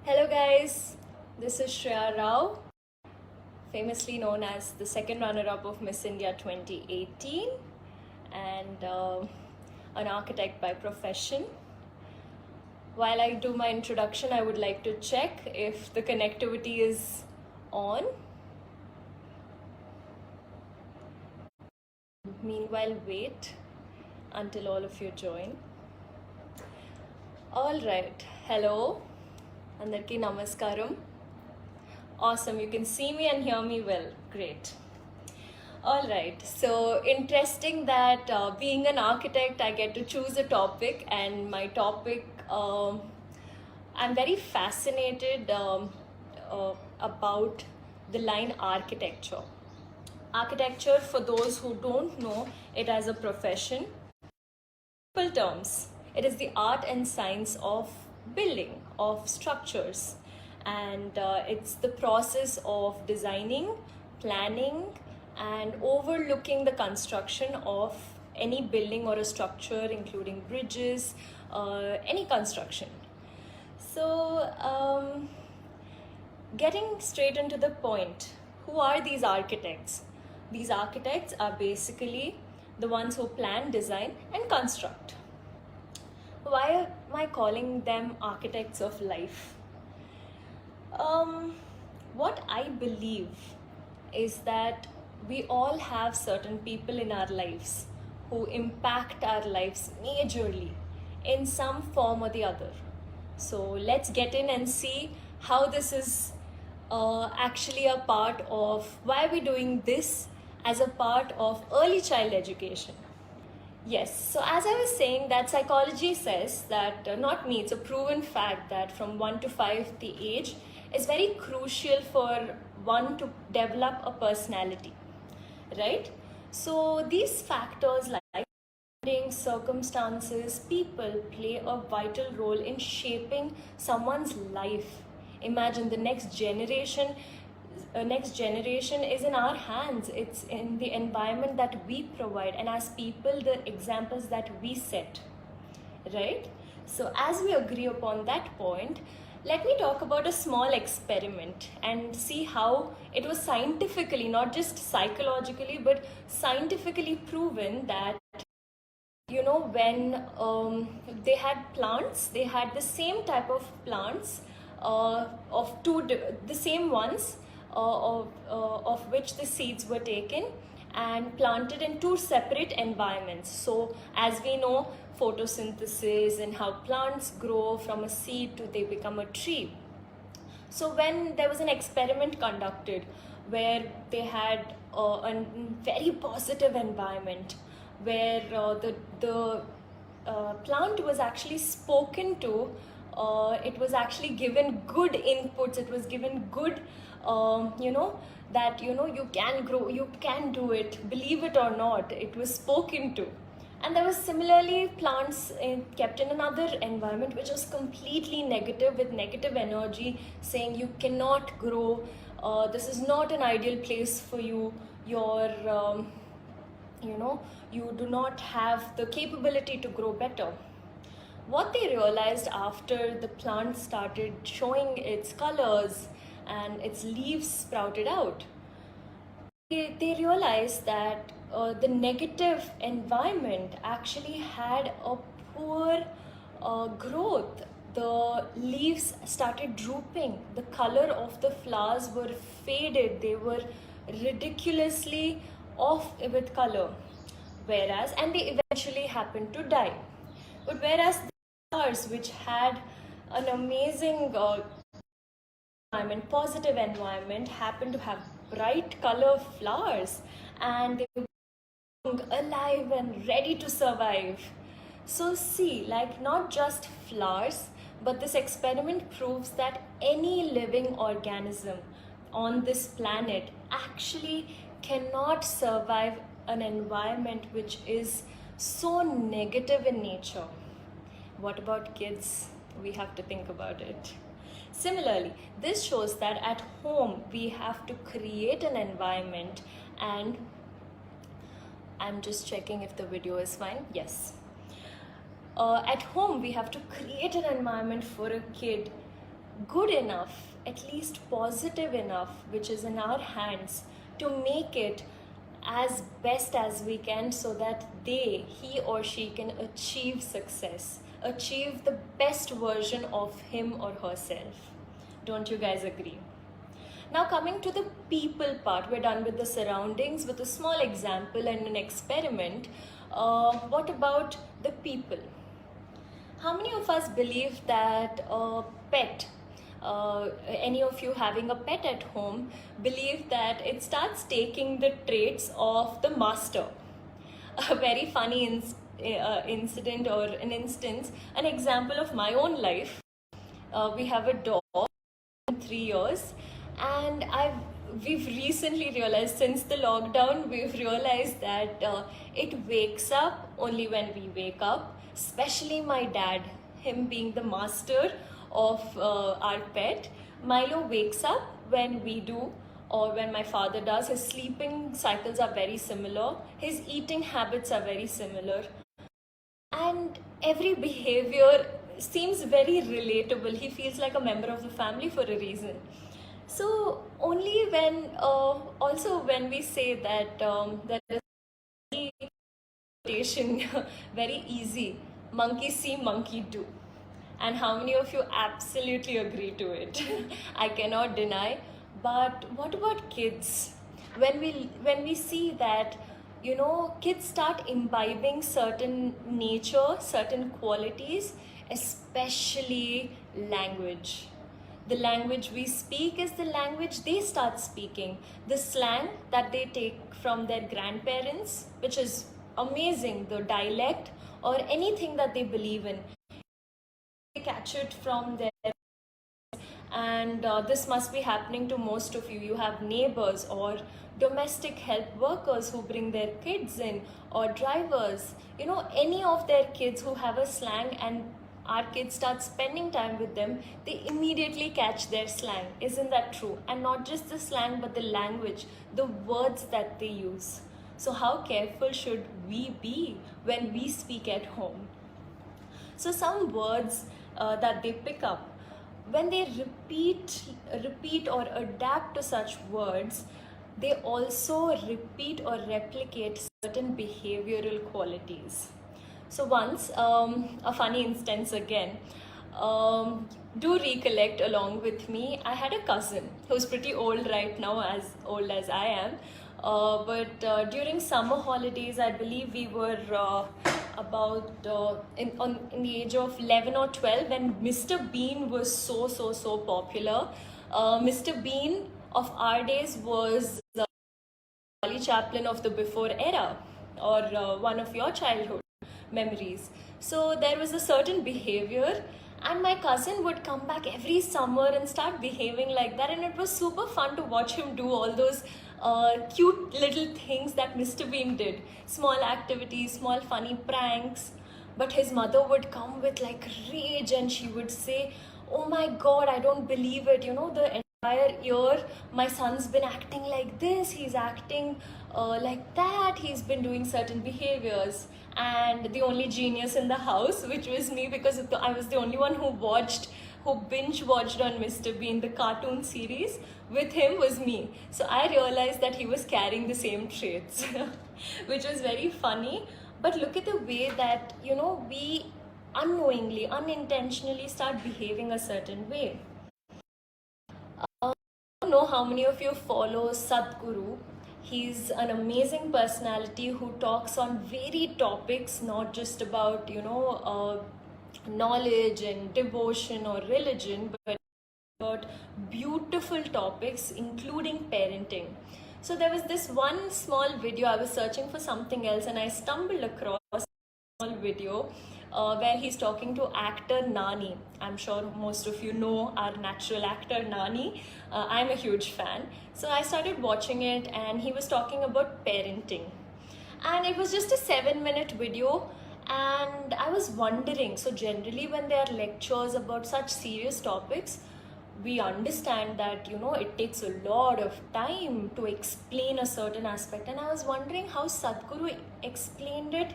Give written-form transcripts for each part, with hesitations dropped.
Hello guys, this is Shreya Rao, famously known as the second runner-up of Miss India 2018 and an architect by profession. While I do my introduction, I would like to check if the connectivity is on. Meanwhile, wait until all of you join. All right, hello, andarki namaskaram. Awesome, you can see me and hear me well. Great. All right, so interesting that being an architect, I get to choose a topic, and my topic, I'm very fascinated about the line architecture. Architecture, for those who don't know it as a profession, simple terms, it is the art and science of building, of structures, and it's the process of designing, planning, and overlooking the construction of any building or a structure, including bridges, any construction. So, getting straight into the point, who are these architects? These architects are basically the ones who plan, design, and construct. Why am I calling them architects of life? What I believe is that we all have certain people in our lives who impact our lives majorly in some form or the other. So let's get in and see how this is actually a part of why we're doing this as a part of early child education. Yes, so as I was saying, that psychology says that, not me, it's a proven fact that from 1 to 5, the age is very crucial for one to develop a personality, right? So these factors like circumstances, people play a vital role in shaping someone's life. Imagine the next generation. Next generation is in our hands. It's in the environment that we provide, and as people, the examples that we set, right? So as we agree upon that point, let me talk about a small experiment and see how it was scientifically, not just psychologically, but scientifically proven that, when they had plants, they had the same type of plants, of the same ones, of which the seeds were taken and planted in two separate environments. So as we know, photosynthesis and how plants grow from a seed to they become a tree. So when there was an experiment conducted where they had a very positive environment where the plant was actually spoken to, it was actually given good inputs, it was given good, that you can grow, you can do it, believe it or not, it was spoken to. And there was similarly plants kept in another environment which was completely negative, with negative energy, saying you cannot grow, this is not an ideal place for you, you do not have the capability to grow better. What they realized after the plant started showing its colors and its leaves sprouted out, they realized that the negative environment actually had a poor growth. The leaves started drooping, the color of the flowers were faded, they were ridiculously off with color, and they eventually happened to die. But whereas the flowers, which had an amazing environment, positive environment, happened to have bright color flowers, and they were alive and ready to survive. So see, like, not just flowers, but this experiment proves that any living organism on this planet actually cannot survive an environment which is so negative in nature. What about kids? We have to think about it. Similarly, this shows that at home we have to create an environment, and I'm just checking if the video is fine. Yes. At home we have to create an environment for a kid good enough, at least positive enough, which is in our hands, to make it as best as we can so that he or she can achieve success, achieve the best version of him or herself. Don't you guys agree? Now coming to the people part, we're done with the surroundings with a small example and an experiment. What about the people? How many of us believe that a pet, any of you having a pet at home, believe that it starts taking the traits of the master? A very funny incident or an instance, an example of my own life. We have a dog, 3 years, and we've recently realized, since the lockdown, we've realized that it wakes up only when we wake up, especially my dad, him being the master of our pet. Milo wakes up when we do, or when my father does. His sleeping cycles are very similar, his eating habits are very similar, and every behavior seems very relatable. He feels like a member of the family for a reason. So only when also when we say that there is quotation very easy, monkey see, monkey do. And how many of you absolutely agree to it? I cannot deny. But what about kids? When we see that, you know, kids start imbibing certain nature, certain qualities, especially language. The language we speak is the language they start speaking. The slang that they take from their grandparents, which is amazing, the dialect or anything that they believe in, they catch it from their, and this must be happening to most of you. You have neighbors or domestic help workers who bring their kids in, or drivers, you know, any of their kids who have a slang, and our kids start spending time with them, they immediately catch their slang. Isn't that true? And not just the slang, but the language, the words that they use. So how careful should we be when we speak at home? So some words that they pick up, when they repeat or adapt to such words, they also repeat or replicate certain behavioral qualities. So once, a funny instance again, do recollect along with me, I had a cousin who's pretty old right now, as old as I am. But during summer holidays, I believe we were about in the age of 11 or 12, when Mr. Bean was so popular. Mr. Bean of our days was Charlie Chaplin of the before era, or one of your childhood memories. So there was a certain behavior, and my cousin would come back every summer and start behaving like that, and it was super fun to watch him do all those cute little things that Mr. Bean did, small activities, small funny pranks. But his mother would come with like rage, and she would say, oh my god, I don't believe it, you know, the entire year my son's been acting like this, he's acting like that, he's been doing certain behaviors. And the only genius in the house, which was me, because I was the only one who binge watched on Mr. Bean, the cartoon series, with him was me. So I realized that he was carrying the same traits, which was very funny. But look at the way that, you know, we unknowingly, unintentionally start behaving a certain way. I don't know how many of you follow Sadhguru. He's an amazing personality who talks on varied topics, not just about, you know, knowledge and devotion or religion, but about beautiful topics, including parenting. So there was this one small video, I was searching for something else, and I stumbled across a small video where he's talking to actor Nani. I'm sure most of you know our natural actor Nani. I'm a huge fan. So I started watching it, and he was talking about parenting. And it was just a 7-minute video, and I was wondering, so generally when there are lectures about such serious topics, we understand that, you know, it takes a lot of time to explain a certain aspect. And I was wondering how Sadhguru explained it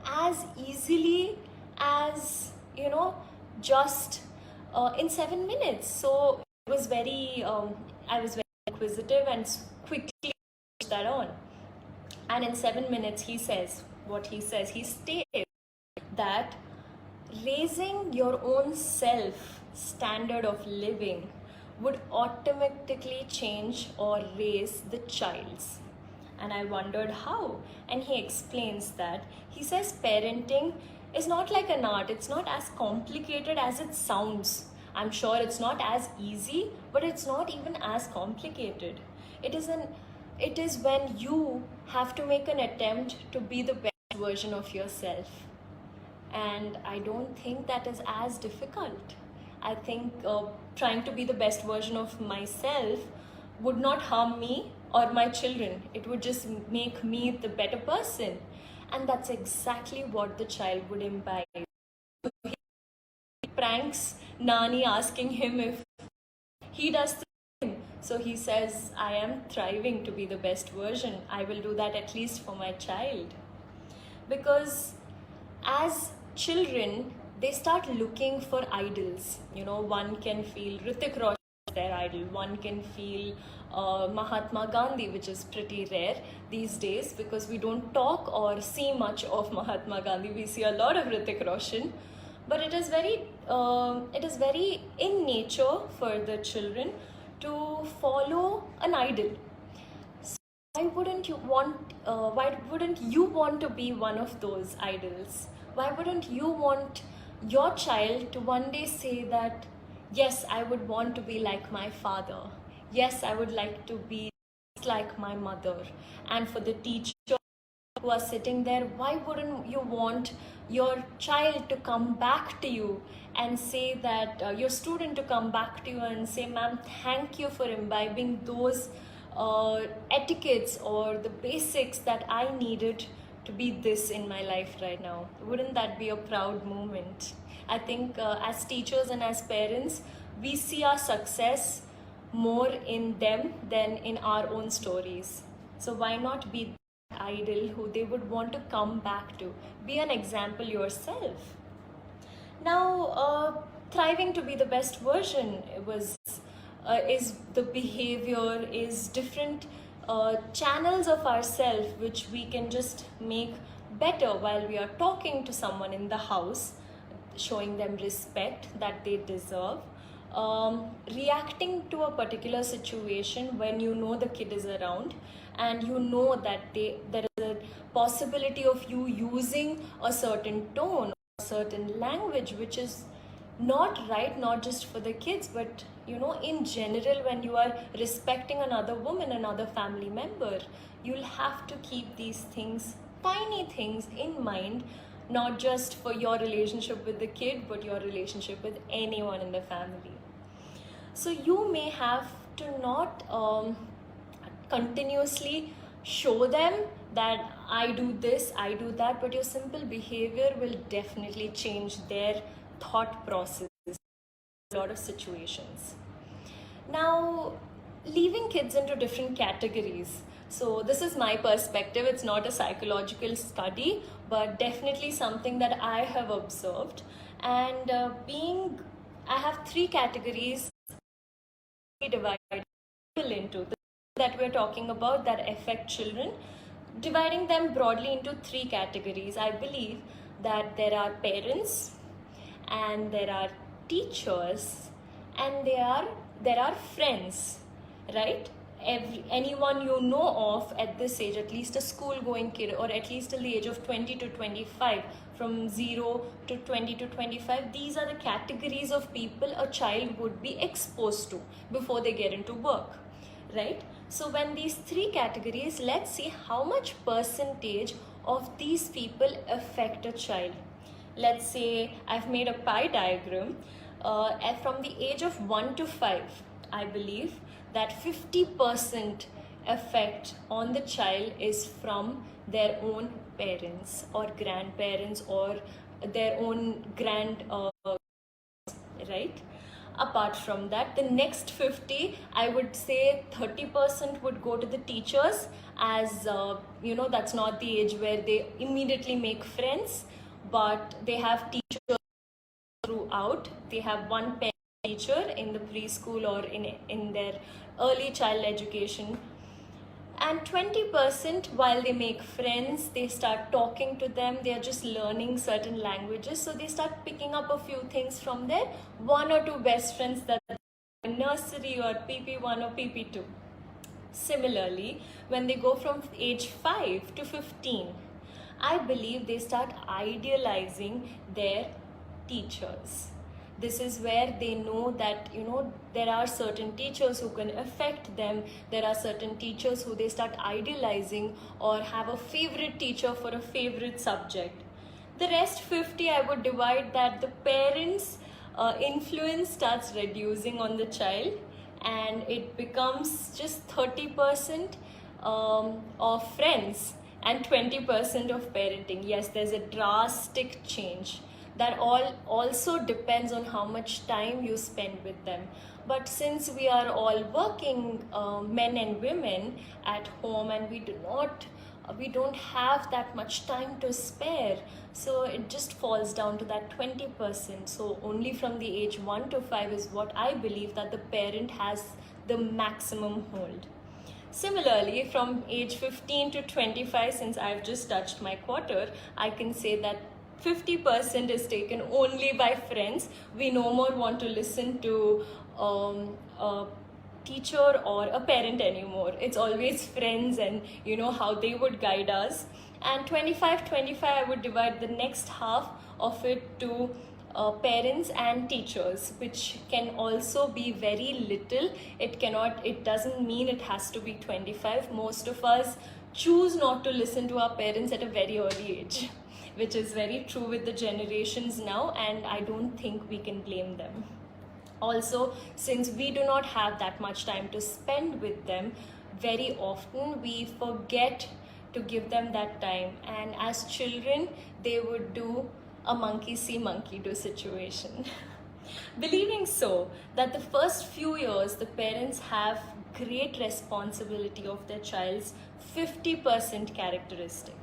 as easily as, you know, just in 7 minutes. So it was very, I was very inquisitive and quickly pushed that on. And in 7 minutes, he says what he says. He states that raising your own self standard of living would automatically change or raise the child's. And I wondered how. And he explains that he says parenting is not like an art, it's not as complicated as it sounds. I'm sure it's not as easy, but it's not even as complicated. It is when you have to make an attempt to be the best version of yourself. And I don't think that is as difficult. I think trying to be the best version of myself would not harm me or my children. It would just make me the better person. And that's exactly what the child would imbibe. He pranks Nani, asking him if he does the same. So he says, I am thriving to be the best version. I will do that at least for my child. Because as children, they start looking for idols. One can feel Hrithik Roshan as their idol. One can feel Mahatma Gandhi, which is pretty rare these days because we don't talk or see much of Mahatma Gandhi. We see a lot of Hrithik Roshan, but it is very in nature for the children to follow an idol. So why wouldn't you want to be one of those idols? Why wouldn't you want your child to one day say that, yes, I would want to be like my father. Yes, I would like to be like my mother. And for the teacher who are sitting there, why wouldn't you want your child to come back to you and say that, your student to come back to you and say, ma'am, thank you for imbibing those etiquettes or the basics that I needed to be this in my life right now. Wouldn't that be a proud moment? I think as teachers and as parents, we see our success more in them than in our own stories. So why not be the idol who they would want to come back to? Be an example yourself. Now, thriving to be the best version is the behavior, is different channels of ourselves which we can just make better while we are talking to someone in the house, showing them respect that they deserve, reacting to a particular situation when you know the kid is around and you know that there is a possibility of you using a certain tone, a certain language which is not right, not just for the kids, but in general, when you are respecting another woman, another family member, you'll have to keep these things, tiny things in mind, not just for your relationship with the kid, but your relationship with anyone in the family. So you may have to not continuously show them that I do this, I do that, but your simple behavior will definitely change their thought process in a lot of situations. Now, leaving kids into different categories. So this is my perspective. It's not a psychological study, but definitely something that I have observed. And I have 3 categories divided into that we're talking about that affect children, dividing them broadly into 3 categories. I believe that there are parents, and there are teachers, and there are friends, right? Anyone you know of at this age, at least a school going kid, or at least till the age of 20 to 25, from 0 to 20 to 25, these are the categories of people a child would be exposed to before they get into work, right? So when these 3 categories, let's see how much percentage of these people affect a child. Let's say I've made a pie diagram. From the age of 1 to 5, I believe that 50% effect on the child is from their own parents or grandparents or their own right? Apart from that, the next 50, I would say 30% would go to the teachers, as that's not the age where they immediately make friends, but they have teachers throughout. They have one parent teacher in the preschool or in their early child education. And 20%, while they make friends, they start talking to them, they are just learning certain languages, so they start picking up a few things from their one or two best friends that nursery or PP1 or PP2. Similarly, when they go from age 5 to 15, I believe they start idealizing their teachers. This is where they know that, there are certain teachers who can affect them. There are certain teachers who they start idealizing or have a favorite teacher for a favorite subject. The rest 50, I would divide that the parents' influence starts reducing on the child, and it becomes just 30% of friends and 20% of parenting. Yes, there's a drastic change. That also depends on how much time you spend with them. But since we are all working, men and women at home, and we don't have that much time to spare, so it just falls down to that 20%. So only from the age 1 to 5 is what I believe that the parent has the maximum hold. Similarly, from age 15 to 25, since I've just touched my quarter, I can say that 50% is taken only by friends. We no more want to listen to a teacher or a parent anymore. It's always friends and how they would guide us. And 25, I would divide the next half of it to parents and teachers, which can also be very little. It doesn't mean it has to be 25. Most of us choose not to listen to our parents at a very early age, which is very true with the generations now, and I don't think we can blame them. Also, since we do not have that much time to spend with them, very often we forget to give them that time, and as children they would do a monkey see monkey do situation. Believing so that the first few years the parents have great responsibility of their child's 50% characteristic,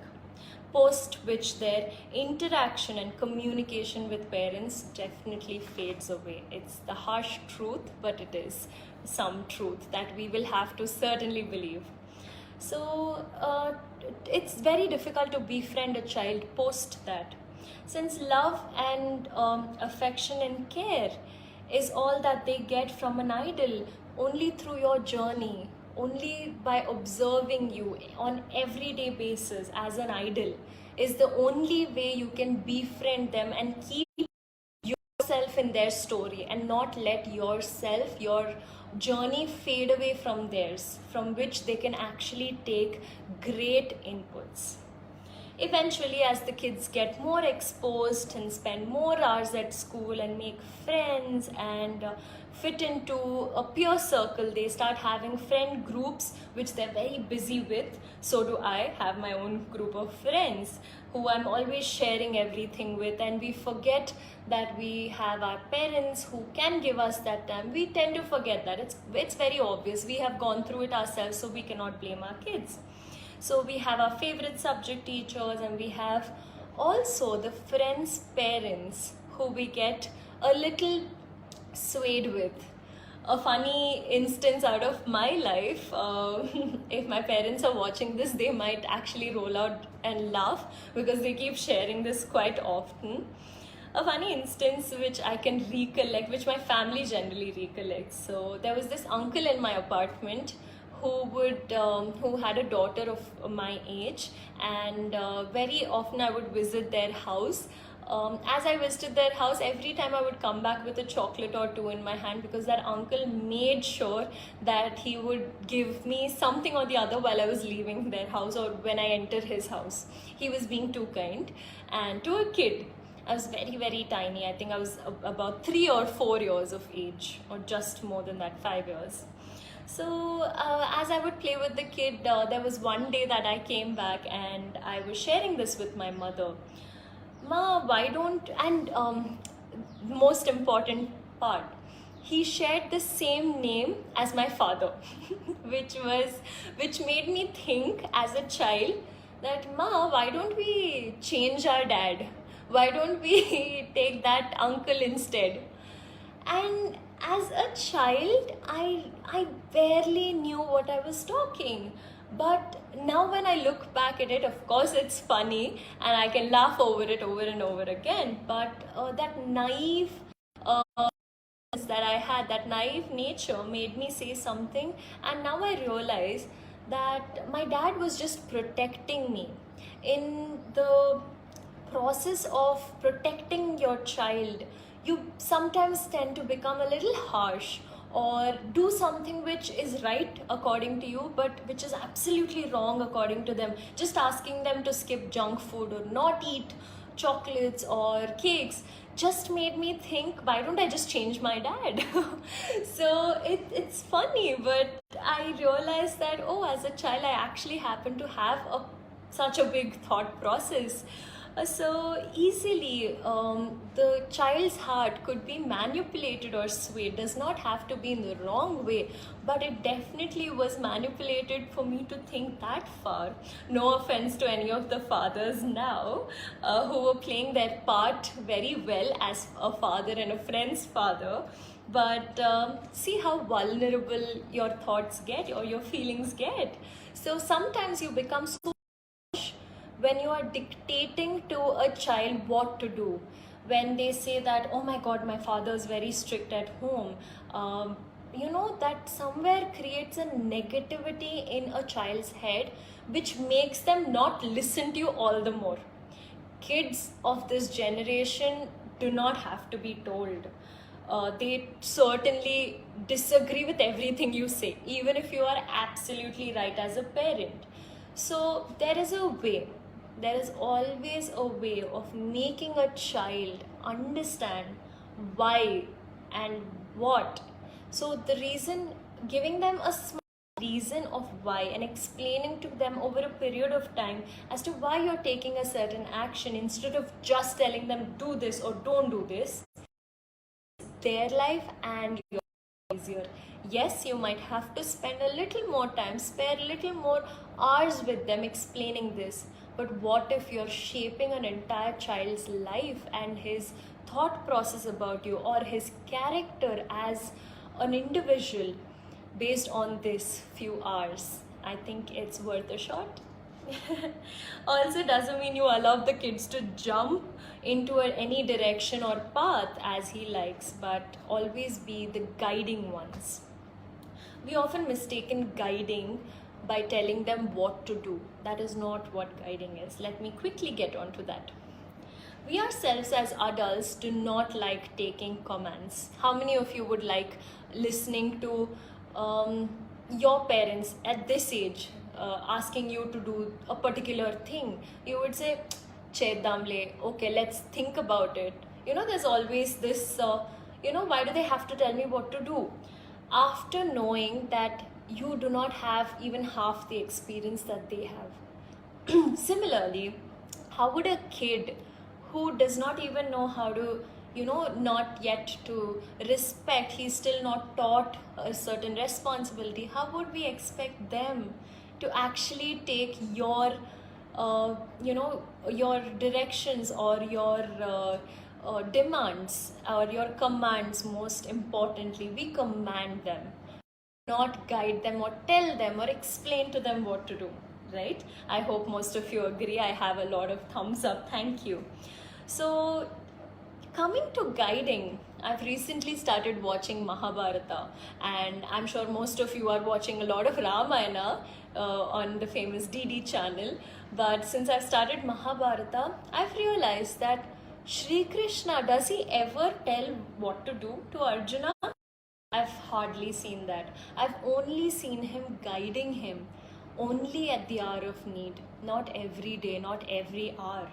post which their interaction and communication with parents definitely fades away. It's the harsh truth, but it is some truth that we will have to certainly believe. So it's very difficult to befriend a child post that, since love and affection and care is all that they get from an idol only through your journey, only by observing you on everyday basis as an idol, is the only way you can befriend them and keep yourself in their story, and not let your journey fade away from theirs, from which they can actually take great inputs. Eventually, as the kids get more exposed and spend more hours at school and make friends and fit into a peer circle, they start having friend groups which they're very busy with. So do I have my own group of friends who I'm always sharing everything with, and we forget that we have our parents who can give us that time. We tend to forget that. It's very obvious. We have gone through it ourselves, so we cannot blame our kids. So we have our favorite subject teachers, and we have also the friends' parents who we get a little swayed with. A funny instance out of my life, if my parents are watching this, they might actually roll out and laugh because they keep sharing this quite often. A funny instance which I can recollect, which my family generally recollects. So there was this uncle in my apartment who had a daughter of my age, and very often I would visit their house. As I visited their house, every time I would come back with a chocolate or two in my hand, because that uncle made sure that he would give me something or the other while I was leaving their house or when I entered his house. He was being too kind. And to a kid, I was very, very tiny. I think I was about 3 or 4 years of age, or just more than that, 5 years. So as I would play with the kid, there was one day that I came back and I was sharing this with my mother. Ma, why don't, and most important part, he shared the same name as my father, which made me think as a child that, Ma, why don't we change our dad? Why don't we take that uncle instead? And As a child, I barely knew what I was talking. But now when I look back at it, of course it's funny and I can laugh over it over and over again. But that naive that I had, that naive nature made me say something, and now I realize that my dad was just protecting me. In the process of protecting your child, you sometimes tend to become a little harsh or do something which is right according to you but which is absolutely wrong according to them. Just asking them to skip junk food or not eat chocolates or cakes just made me think, why don't I just change my dad? So it's funny, but I realized that, oh, as a child I actually happened to have such a big thought process. So easily, the child's heart could be manipulated or swayed. Does not have to be in the wrong way, but it definitely was manipulated for me to think that far. No offense to any of the fathers now who were playing their part very well as a father and a friend's father. But see how vulnerable your thoughts get or your feelings get. So sometimes you become so when you are dictating to a child what to do, when they say that, oh my god, my father is very strict at home, that somewhere creates a negativity in a child's head, which makes them not listen to you all the more. Kids of this generation do not have to be told. They certainly disagree with everything you say, even if you are absolutely right as a parent. So there is a way, there is always a way of making a child understand why and what. So the reason, giving them a small reason of why and explaining to them over a period of time as to why you're taking a certain action instead of just telling them do this or don't do this, their life and your easier. Yes, you might have to spend a little more time, spare a little more hours with them explaining this. But what if you're shaping an entire child's life and his thought process about you or his character as an individual based on this few hours? I think it's worth a shot. Also doesn't mean you allow the kids to jump into any direction or path as he likes, but always be the guiding ones. We often mistaken guiding by telling them what to do. That is not what guiding is. Let me quickly get on to that. We ourselves as adults do not like taking commands. How many of you would like listening to your parents at this age asking you to do a particular thing? You would say, Cheddamle, okay, let's think about it. There's always this, why do they have to tell me what to do? After knowing that you do not have even half the experience that they have. Similarly, how would a kid who does not even know how to, not yet to respect, he's still not taught a certain responsibility, how would we expect them to actually take your, your directions or your demands or your commands? Most importantly, we command them, not guide them or tell them or explain to them what to do, right? I hope most of you agree. I have a lot of thumbs up. Thank you. So coming to guiding, I've recently started watching Mahabharata, and I'm sure most of you are watching a lot of Ramayana on the famous DD channel. But since I've started Mahabharata, I've realized that Shri Krishna, does he ever tell what to do to Arjuna? I've hardly seen that. I've only seen him guiding him only at the hour of need. Not every day, not every hour,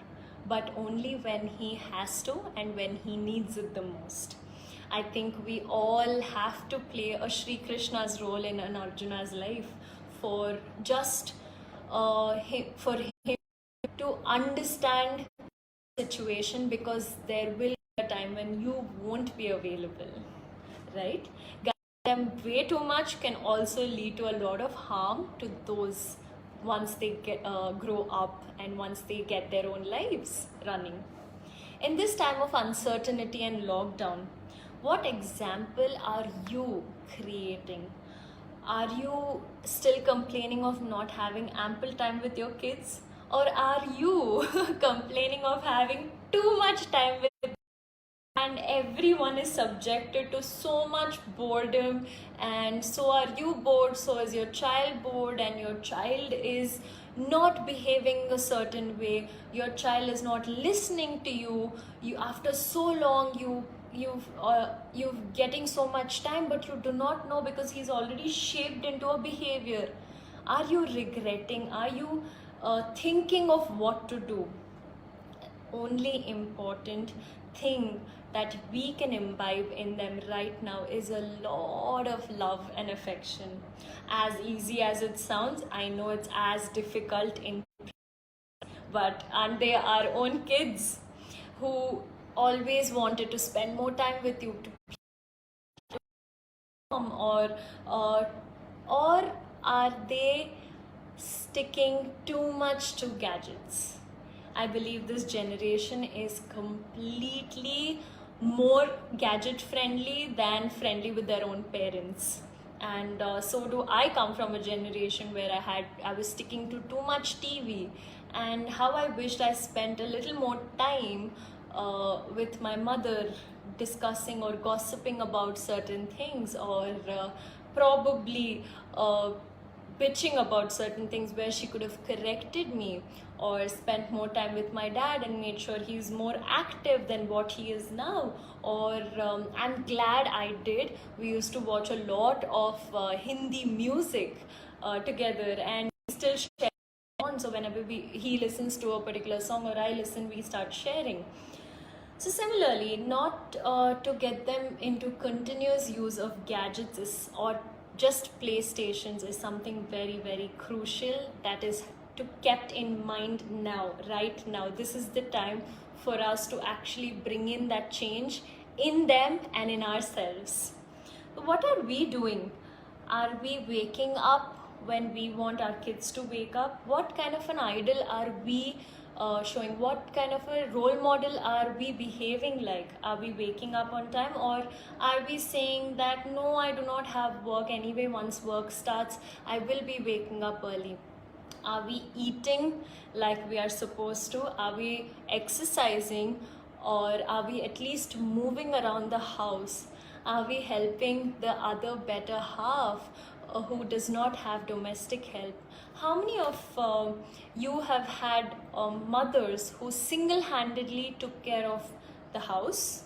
but only when he has to and when he needs it the most. I think we all have to play a Shri Krishna's role in an Arjuna's life for just for him to understand the situation, because there will be a time when you won't be available, right? Guiding them way too much can also lead to a lot of harm to those once they grow up and once they get their own lives running. In this time of uncertainty and lockdown, What example are you creating? Are you still complaining of not having ample time with your kids? Or are you complaining of having too much time with, and everyone is subjected to so much boredom, and so are you bored, so is your child bored, and your child is not behaving a certain way, your child is not listening to you, you after so long you've getting so much time, but you do not know because he's already shaped into a behavior. Are you regretting? Are you thinking of what to do? Only important thing that we can imbibe in them right now is a lot of love and affection. As easy as it sounds, I know it's as difficult in, but aren't they our own kids who always wanted to spend more time with you, to or uh, or are they sticking too much to gadgets? I believe this generation is completely more gadget friendly than friendly with their own parents. And so do I. Come from a generation where I was sticking to too much TV, and how I wished I spent a little more time with my mother, discussing or gossiping about certain things, or probably bitching about certain things where she could have corrected me, or spent more time with my dad and made sure he's more active than what he is now. Or I'm glad I did. We used to watch a lot of Hindi music together, and still share on. So whenever he listens to a particular song or I listen, we start sharing. So similarly, not to get them into continuous use of or just PlayStations is something very, very crucial that is to kept in mind now, right now. This is the time for us to actually bring in that change in them and in ourselves. What are we doing? Are we waking up when we want our kids to wake up? What kind of an idol are we showing? What kind of a role model are we behaving like? Are we waking up on time, or are we saying that no, I do not have work anyway, once work starts I will be waking up early? Are we eating like we are supposed to? Are we exercising, or are we at least moving around the house? Are we helping the other better half who does not have domestic help? How many of you have had mothers who single-handedly took care of the house,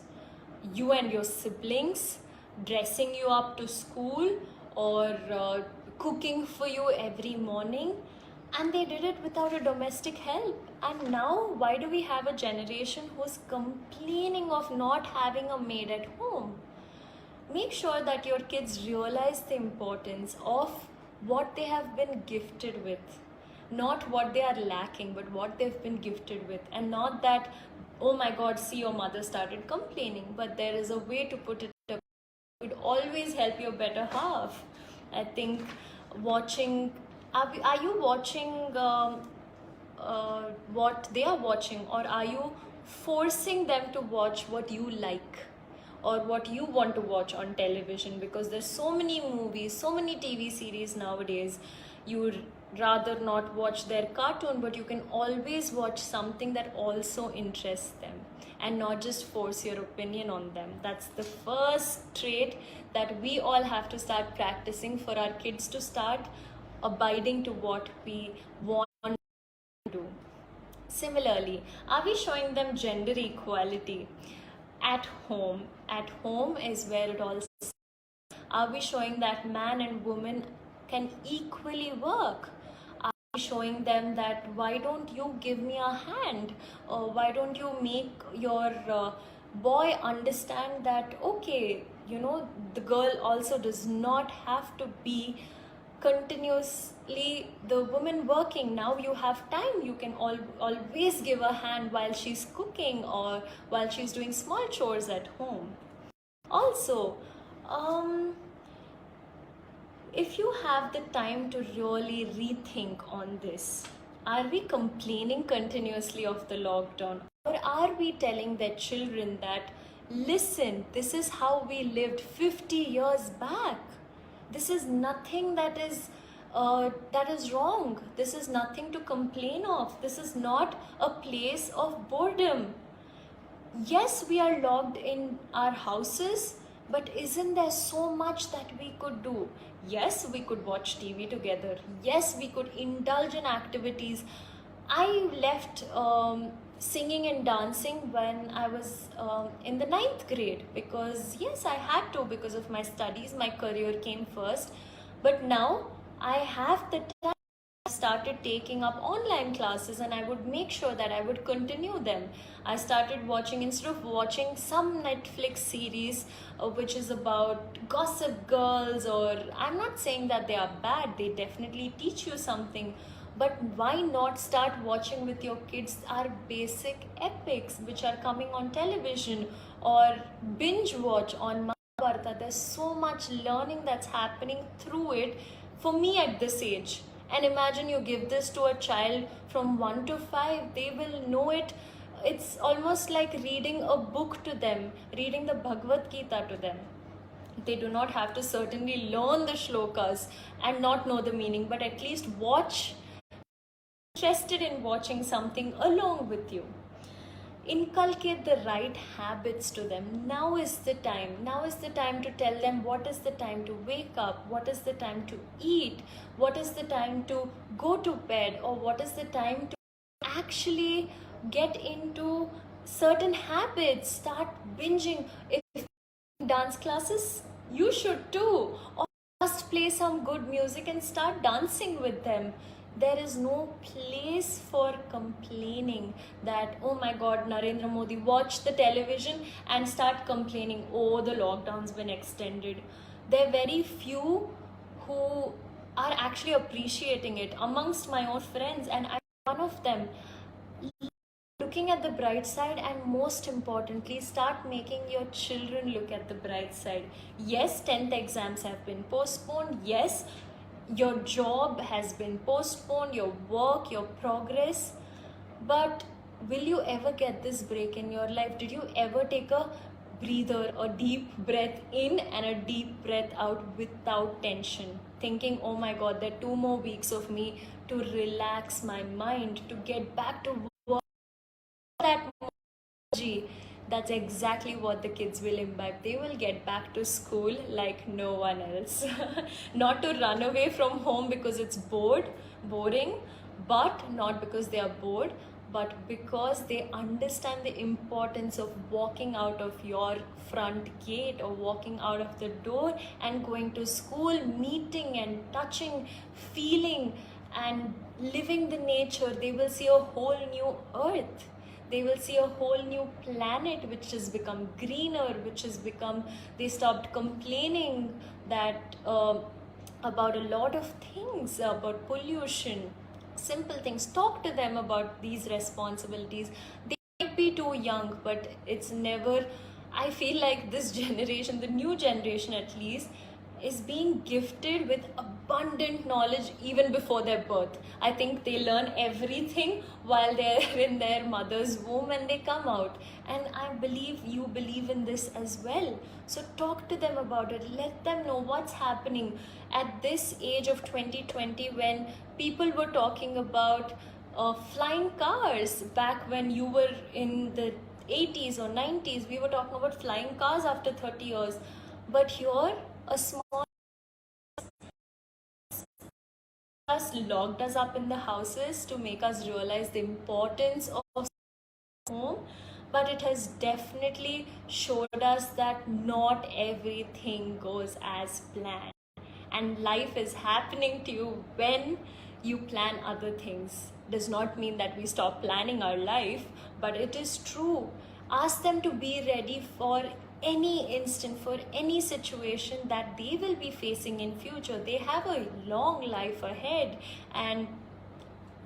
you and your siblings, dressing you up to school, or cooking for you every morning, and they did it without a domestic help? And now, why do we have a generation who's complaining of not having a maid at home? Make sure that your kids realize the importance of what they have been gifted with, not what they are lacking, but what they've been gifted with. And not that, oh my god, see, your mother started complaining, but there is a way to put it. It would always help your better half. I think watching, are you watching what they are watching, or are you forcing them to watch what you like or what you want to watch on television? Because there's so many movies, so many TV series nowadays. You would rather not watch their cartoon, but you can always watch something that also interests them, and not just force your opinion on them. That's the first trait that we all have to start practicing for our kids to start abiding to what we want to do. Similarly, are we showing them gender equality at home? At home is where it all starts. Are we showing that man and woman can equally work? Are we showing them that why don't you give me a hand? Or why don't you make your boy understand that, okay, the girl also does not have to be continuously the woman working. Now you have time, you can always give a hand while she's cooking or while she's doing small chores at home. Also, if you have the time to really rethink on this, are we complaining continuously of the lockdown, or are we telling their children that Listen, this is how we lived 50 years back. This is nothing that is wrong. This is nothing to complain of. This is not a place of boredom. Yes, we are locked in our houses, but isn't there so much that we could do? Yes, we could watch TV together. Yes, we could indulge in activities. I left singing and dancing when I was in the ninth grade because, yes, I had to because of my studies. My career came first. But now I have the time. I started taking up online classes and I would make sure that I would continue them. I started watching, instead of watching some Netflix series which is about gossip girls, or I'm not saying that they are bad, they definitely teach you something. But why not start watching with your kids our basic epics which are coming on television, or binge watch on Mahabharata? There's so much learning that's happening through it for me at this age. And imagine you give this to a child from 1 to 5, they will know it. It's almost like reading a book to them, reading the Bhagavad Gita to them. They do not have to certainly learn the shlokas and not know the meaning, but at least watch, interested in watching something along with you. Inculcate the right habits to them. Now is the time. Now is the time to tell them what is the time to wake up, what is the time to eat, what is the time to go to bed, or what is the time to actually get into certain habits. Start binging. If dance classes, you should too. Or just play some good music and start dancing with them. There is no place for complaining that, oh my god, Narendra Modi, watch the television and start complaining, oh, the lockdown's been extended. There are very few who are actually appreciating it amongst my own friends, and I'm one of them. Looking at the bright side, and most importantly, start making your children look at the bright side. Yes, 10th exams have been postponed. Yes, your job has been postponed, your work, your progress. But will you ever get this break in your life? Did you ever take a breather, a deep breath in and a deep breath out without tension, thinking, oh my god, there are 2 more weeks of me to relax my mind, to get back to work? That energy, that's exactly what the kids will imbibe. They will get back to school like no one else. Not to run away from home because it's boring, but not because they are bored, but because they understand the importance of walking out of your front gate or walking out of the door and going to school, meeting and touching, feeling and living the nature. They will see a whole new earth. They will see a whole new planet which has become greener, which has become, they stopped complaining that about a lot of things, about pollution, simple things. Talk to them about these responsibilities. They might be too young, but it's never, I feel like this generation, the new generation at least, is being gifted with abundant knowledge even before their birth. I think they learn everything while they're in their mother's womb and they come out. And I believe you believe in this as well. So talk to them about it. Let them know what's happening at this age of 2020, when people were talking about flying cars. Back when you were in the 80s or 90s, we were talking about flying cars after 30 years. But here, a small us locked us up in the houses to make us realize the importance of home, but it has definitely showed us that not everything goes as planned, and life is happening to you when you plan other things. Does not mean that we stop planning our life, but it is true. Ask them to be ready for any instant, for any situation that they will be facing in future. They have a long life ahead, and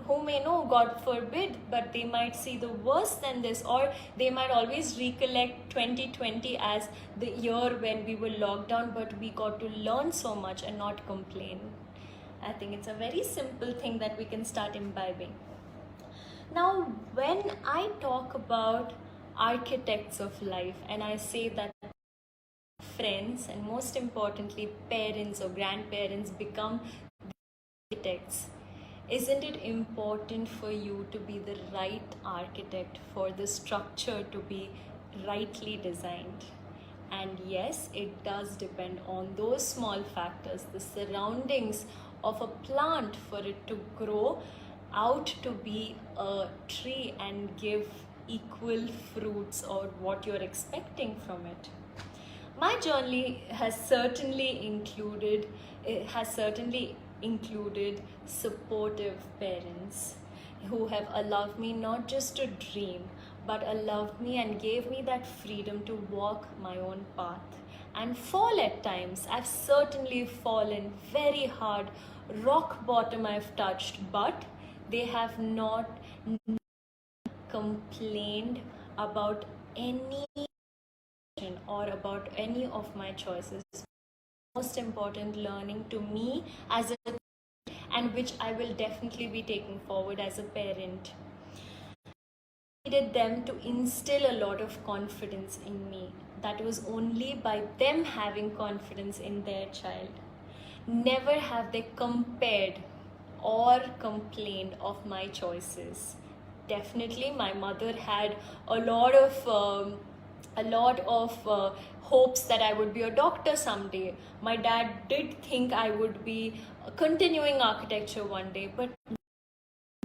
who may know, god forbid, but they might see the worst than this, or they might always recollect 2020 as the year when we were locked down, but we got to learn so much and not complain. I think it's a very simple thing that we can start imbibing. Now, when I talk about architects of life, and I say that friends and most importantly parents or grandparents become architects. Isn't it important for you to be the right architect for the structure to be rightly designed? And yes, it does depend on those small factors, the surroundings of a plant for it to grow out to be a tree and give equal fruits or what you're expecting from it. My journey has certainly included supportive parents who have allowed me not just to dream but allowed me and gave me that freedom to walk my own path and fall at times. I've certainly fallen very hard, rock bottom I've touched, but they have not complained about any or about any of my choices. Most important learning to me as a, and which I will definitely be taking forward as a parent. I needed them to instill a lot of confidence in me. That was only by them having confidence in their child. Never have they compared or complained of my choices. Definitely, my mother had a lot of hopes that I would be a doctor someday. My dad did think I would be continuing architecture one day, but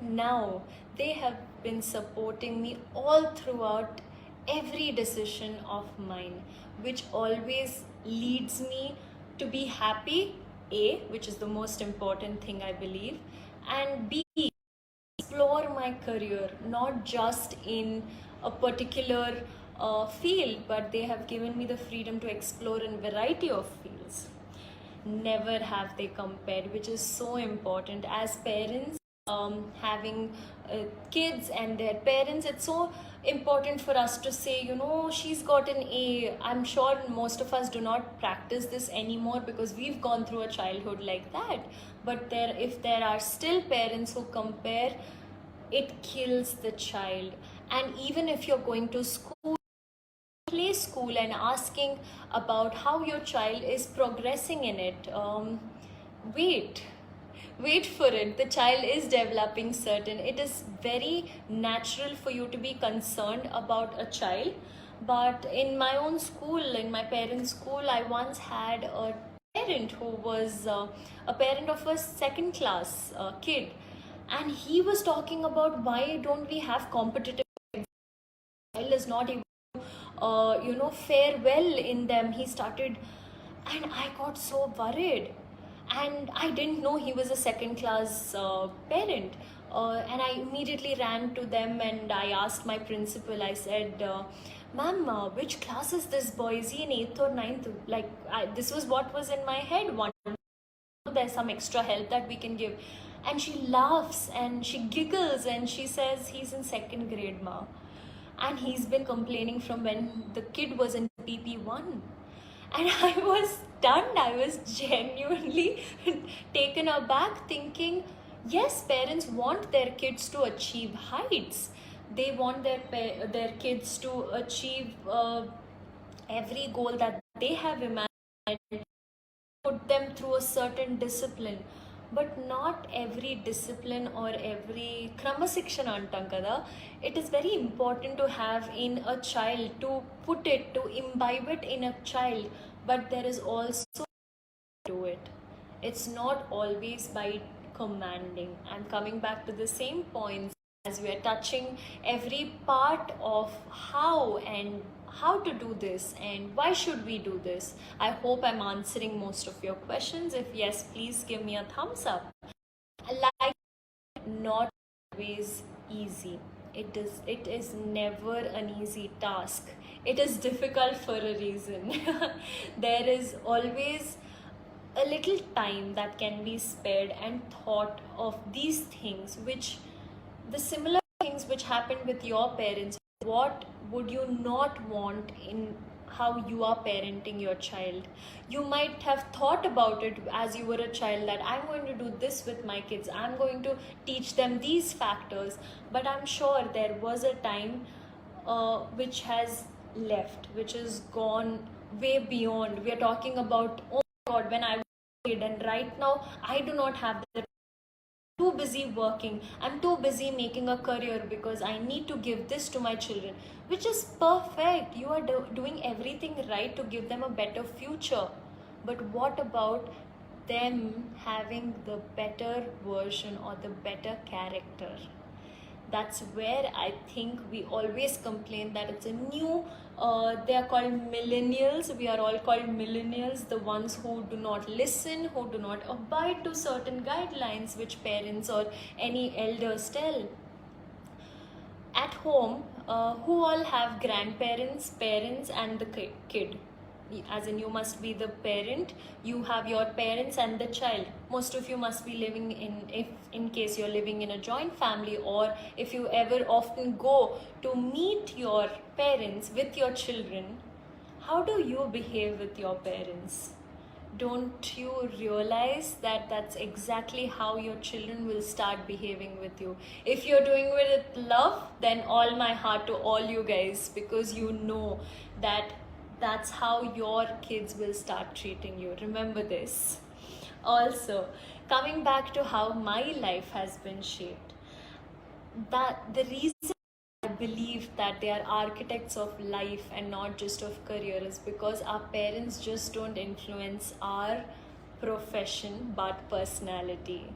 now they have been supporting me all throughout every decision of mine, which always leads me to be happy, A, which is the most important thing I believe, and B, explore my career, not just in a particular field, but they have given me the freedom to explore in variety of fields. Never have they compared, which is so important as parents. Having kids and their parents, it's so important for us to say, you know, she's got an A. I'm sure most of us do not practice this anymore because we've gone through a childhood like that. But if there are still parents who compare, it kills the child. And even if you're going to school, play school, and asking about how your child is progressing in it, wait for it. The child is developing certain, it is very natural for you to be concerned about a child. But in my own school, in my parents' school, I once had a parent who was a parent of a second class kid, and he was talking about why don't we have competitive child is not able to fare well in them. He started, and I got so worried, and I didn't know he was a second class parent, and I immediately ran to them and I asked my principal. I said, ma'am, which class is this boy? Is he in 8th or 9th? Like, this was what was in my head. One, there's some extra help that we can give. And she laughs and she giggles and she says, he's in 2nd grade, ma, and he's been complaining from when the kid was in PP1. And I was stunned. I was genuinely taken aback, thinking, yes, parents want their kids to achieve heights. They want their kids to achieve every goal that they have imagined, put them through a certain discipline. But not every discipline or every kramasikshana antam kada. It is very important to have in a child, to put it, to imbibe it in a child. But there is also do it. It's not always by commanding. I'm coming back to the same points as we are touching every part of how to do this and why should we do this. I hope I'm answering most of your questions. If yes, please give me a thumbs up. Life is not always easy. It is never an easy task. It is difficult for a reason. There is always a little time that can be spared and thought of these things, which the similar things which happened with your parents. What would you not want in how you are parenting your child? You might have thought about it as you were a child, that I'm going to do this with my kids, I'm going to teach them these factors. But I'm sure there was a time which has left, which is gone way beyond. We are talking about, oh my god, when I was a kid, and right now I do not have the, too busy working, I'm too busy making a career because I need to give this to my children, which is perfect. You are doing everything right to give them a better future. But what about them having the better version or the better character? That's where I think we always complain that it's a new, they are called millennials. We are all called millennials, the ones who do not listen, who do not abide to certain guidelines which parents or any elders tell. At home, who all have grandparents, parents, and the kid? As in, you must be the parent, you have your parents and the child. Most of you must be living in, if in case you're living in a joint family, or if you ever often go to meet your parents with your children, how do you behave with your parents? Don't you realize that that's exactly how your children will start behaving with you? If you're doing it with love, then all my heart to all you guys, because you know that that's how your kids will start treating you. Remember this. Also, coming back to how my life has been shaped, that the reason I believe that they are architects of life and not just of career is because our parents just don't influence our profession but personality.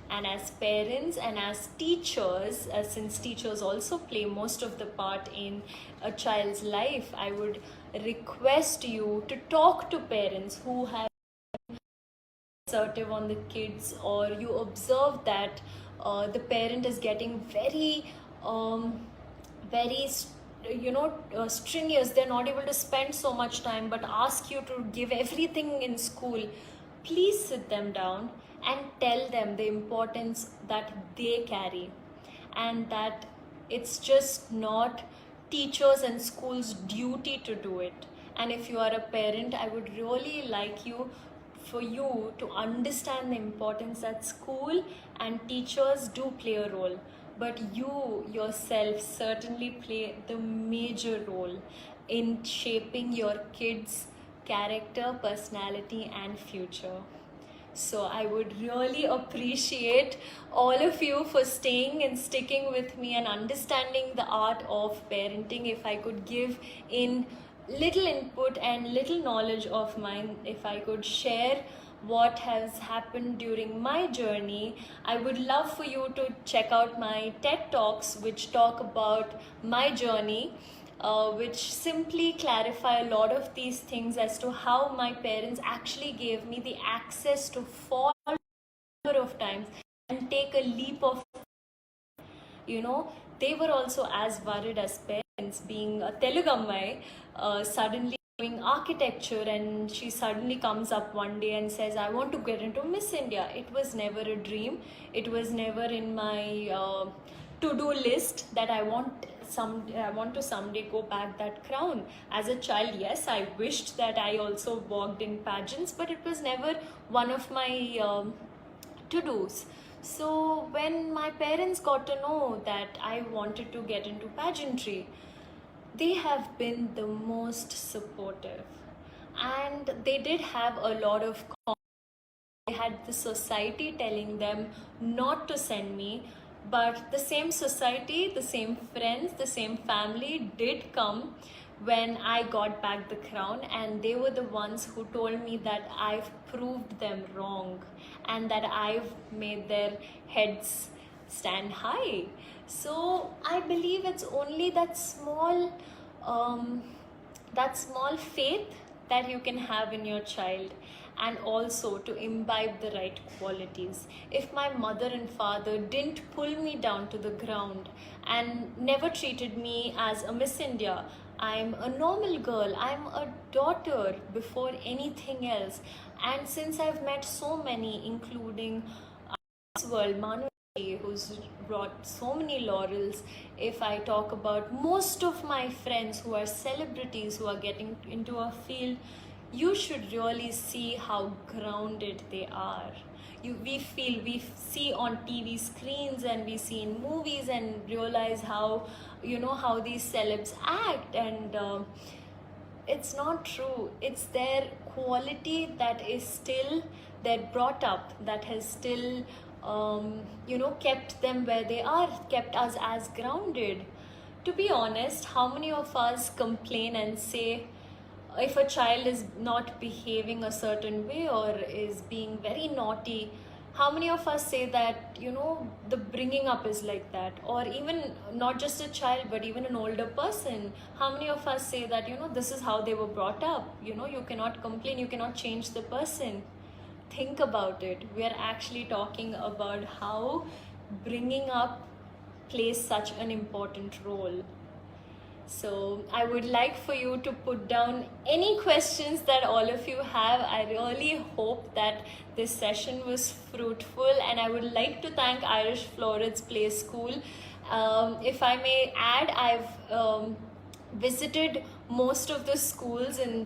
And as parents and as teachers, since teachers also play most of the part in a child's life, I would request you to talk to parents who have assertive on the kids, or you observe that the parent is getting very strenuous, they're not able to spend so much time but ask you to give everything in school. Please sit them down and tell them the importance that they carry, and that it's just not teachers and schools' duty to do it. And if you are a parent, I would really like you, for you to understand the importance that school and teachers do play a role, but you yourself certainly play the major role in shaping your kids' character, personality, and future. So I would really appreciate all of you for staying and sticking with me and understanding the art of parenting. If I could give in little input and little knowledge of mine, if I could share what has happened during my journey, I would love for you to check out my TED Talks, which talk about my journey, which simply clarify a lot of these things as to how my parents actually gave me the access to fall a number of times and take a leap of, they were also as worried as parents. Being a Telugu Ammai, suddenly doing architecture, and she suddenly comes up one day and says, I want to get into Miss India. It was never a dream. It was never in my to-do list that I want to someday go back that crown. As a child, yes, I wished that I also walked in pageants, but it was never one of my to-dos. So when my parents got to know that I wanted to get into pageantry, they have been the most supportive, and they did have a lot of they had the society telling them not to send me, but the same society, the same friends, the same family did come when I got back the crown, and they were the ones who told me that I've proved them wrong and that I've made their heads stand high. So I believe it's only that small faith that you can have in your child, and also to imbibe the right qualities. If my mother and father didn't pull me down to the ground and never treated me as a Miss India, I'm a normal girl, I'm a daughter before anything else. And since I've met so many, including this world, Manu, who's brought so many laurels, if I talk about most of my friends who are celebrities who are getting into a field, you should really see how grounded they are. we see on TV screens and we see in movies and realize how, how these celebs act, and it's not true. It's their quality that is still, they're brought up, that has still kept them where they are, kept us as grounded. To be honest, how many of us complain and say, if a child is not behaving a certain way or is being very naughty, how many of us say that, the bringing up is like that? Or even not just a child, but even an older person, how many of us say that, this is how they were brought up? You cannot complain, you cannot change the person. Think about it. We are actually talking about how bringing up plays such an important role. So I would like for you to put down any questions that all of you have. I really hope that this session was fruitful, and I would like to thank Irish Florets Play School. If I may add, I've visited most of the schools in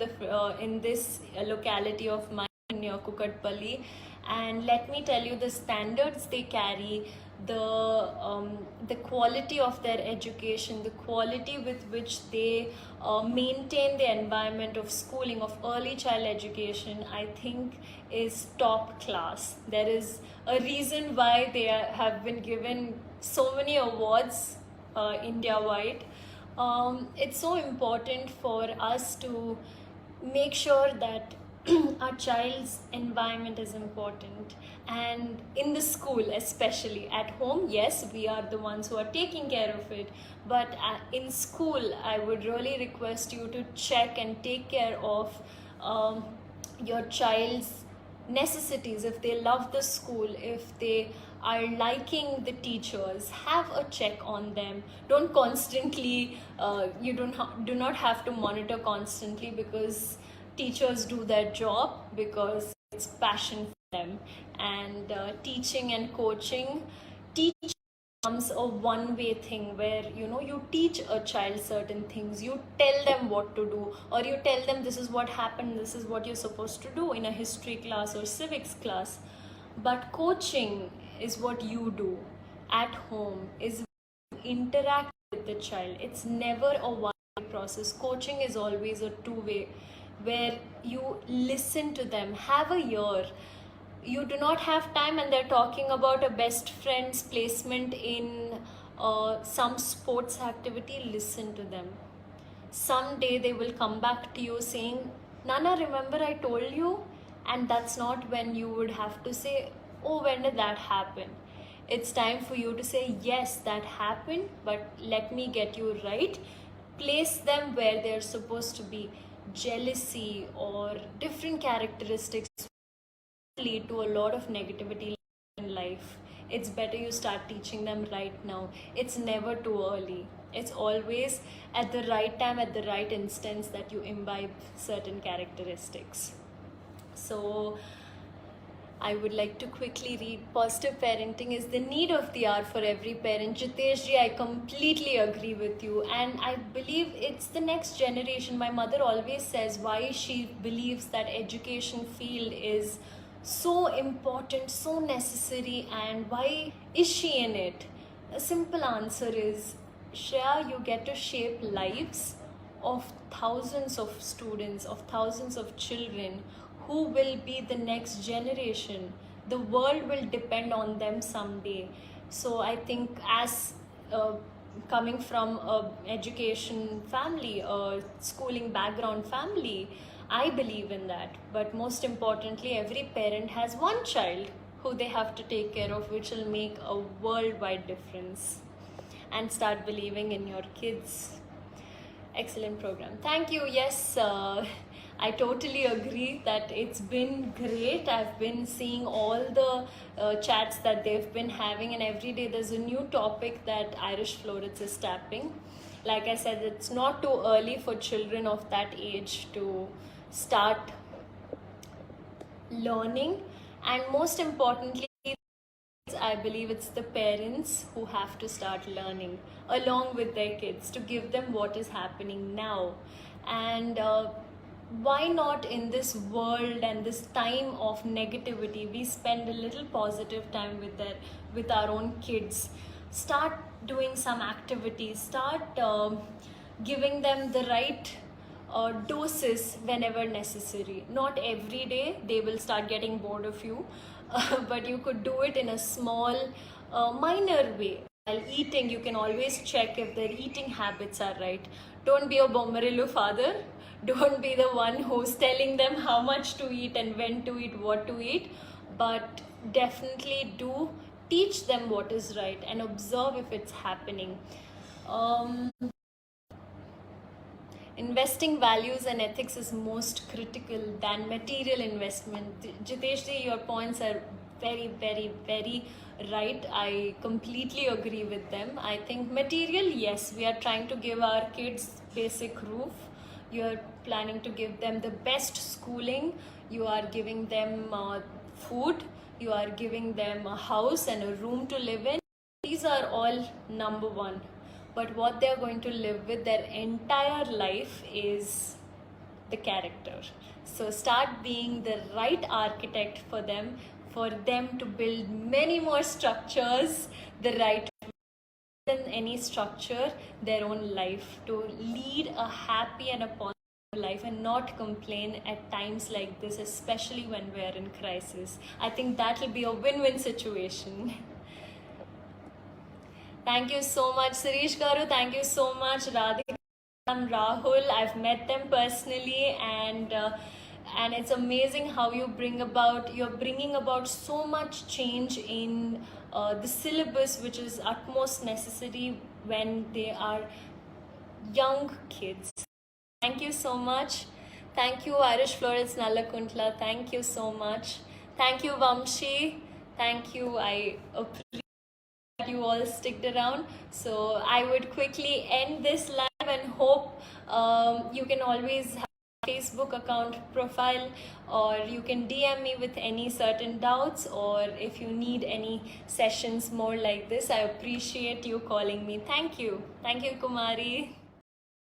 this locality of mine near Kukatpalli, and let me tell you, the standards they carry, the quality of their education, the quality with which they maintain the environment of schooling, of early child education, I think is top class. There is a reason why they have been given so many awards India-wide. It's so important for us to make sure that our child's environment is important, and in the school, especially at home, yes, we are the ones who are taking care of it, but in school, I would really request you to check and take care of your child's necessities. If they love the school, if they are liking the teachers, have a check on them. Don't constantly you do not have to monitor constantly, because teachers do their job because it's passion for them. And teaching and coaching, teaching becomes a one-way thing where you teach a child certain things, you tell them what to do, or you tell them this is what happened, this is what you're supposed to do in a history class or civics class. But coaching is what you do at home, is interact with the child. It's never a one-way process. Coaching is always a two-way, where you listen to them, have a ear. You do not have time and they're talking about a best friend's placement in some sports activity, listen to them. Someday they will come back to you saying, Nana, remember I told you? And that's not when you would have to say, oh, when did that happen? It's time for you to say, yes, that happened, but let me get you right. Place them where they're supposed to be. Jealousy or different characteristics lead to a lot of negativity in life. It's better you start teaching them right now. It's never too early. It's always at the right time, at the right instance, that you imbibe certain characteristics. So I would like to quickly read, positive parenting is the need of the hour for every parent. Jitesh ji, I completely agree with you, and I believe it's the next generation. My mother always says why she believes that education field is so important, so necessary, and why is she in it? A simple answer is, Shreya, you get to shape lives of thousands of students, of thousands of children who will be the next generation. The world will depend on them someday. So I think, as coming from a education family, a schooling background family, I believe in that. But most importantly, every parent has one child who they have to take care of, which will make a worldwide difference. And start believing in your kids. Excellent program. Thank you. Yes, I totally agree that it's been great. I've been seeing all the chats that they've been having, and every day there's a new topic that Irish Florets is tapping. Like I said, it's not too early for children of that age to start learning. And most importantly, I believe it's the parents who have to start learning along with their kids, to give them what is happening now. And why not, in this world and this time of negativity, we spend a little positive time with our own kids. Start doing some activities, start giving them the right doses whenever necessary. Not every day, they will start getting bored of you, but you could do it in a small minor way. While eating, you can always check if their eating habits are right. Don't be a Bommarillu father. Don't be the one who's telling them how much to eat and when to eat, what to eat. But definitely do teach them what is right and observe if it's happening. Investing values and ethics is most critical than material investment. Jitesh ji, your points are very, very, very right. I completely agree with them. I think material, yes, we are trying to give our kids basic roof. You are planning to give them the best schooling. You are giving them food. You are giving them a house and a room to live in. These are all number one. But what they're going to live with their entire life is the character. So start being the right architect for them to build many more structures the right way than any structure, their own life, to lead a happy and a positive life and not complain at times like this, especially when we're in crisis. I think that will be a win-win situation. Thank you so much, Sirish Garu. Thank you so much, Radhika and Rahul. I've met them personally, and it's amazing how you're bringing about so much change in the syllabus, which is utmost necessary when they are young kids. Thank you so much. Thank you, Irish Florence Nalakuntla. Thank you so much. Thank you, Vamshi. Thank you. I appreciate you all sticked around. So I would quickly end this live and hope you can always have a Facebook account profile, or you can DM me with any certain doubts, or if you need any sessions more like this. I appreciate you calling me. Thank you. Thank you, Kumari.